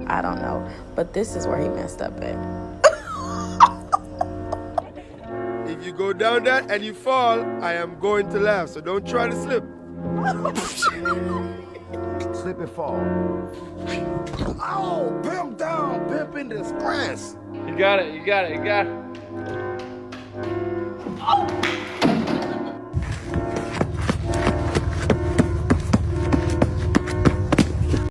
I don't know, but this is where he messed up at. If you go down that and you fall, I am going to laugh, so don't try to slip. Slip and fall. Oh, pimp down, pimp in disgrace. You got it, you got it, you got it. Oh!